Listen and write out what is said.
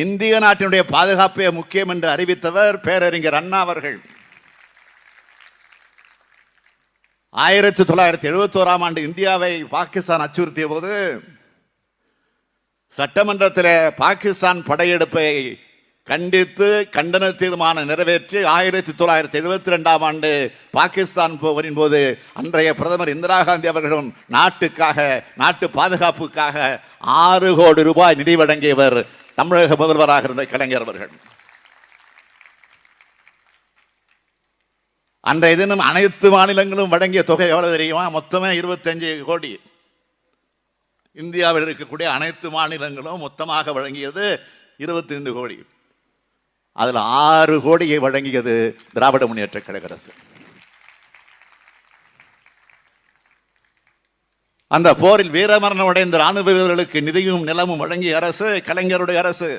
இந்திய நாட்டினுடைய பாதுகாப்பே முக்கியம் என்று அறிவித்தவர் பேரறிஞர் அண்ணா அவர்கள். 1971ஆம் ஆண்டு இந்தியாவை பாகிஸ்தான் அச்சுறுத்திய போது சட்டமன்றத்தில் பாகிஸ்தான் படையெடுப்பை கண்டித்து கண்டன தீர்மானம் நிறைவேற்றி 1972ஆம் ஆண்டு பாகிஸ்தான் போரின் போது அன்றைய பிரதமர் இந்திரா காந்தி அவர்களும் நாட்டுக்காக, நாட்டு பாதுகாப்புக்காக 6 கோடி ரூபாய் நிதி வழங்கியவர் தமிழக முதல்வராக இருந்த கலைஞர் அவர்கள். அன்றைய தினம் அனைத்து மாநிலங்களும் வழங்கிய தொகை எவ்வளவு தெரியுமா? மொத்தமே 25 கோடி. இந்தியாவில் இருக்கக்கூடிய அனைத்து மாநிலங்களும் மொத்தமாக வழங்கியது 25 கோடி. அதில் 6 கோடியை வழங்கியது திராவிட முன்னேற்ற கழக அரசு. அந்த போரில் வீரமரணம் அடைந்த ராணுவ வீரர்களுக்கு நிதியும் நிலமும் வழங்கிய அரசு கலைஞருடைய அரசு.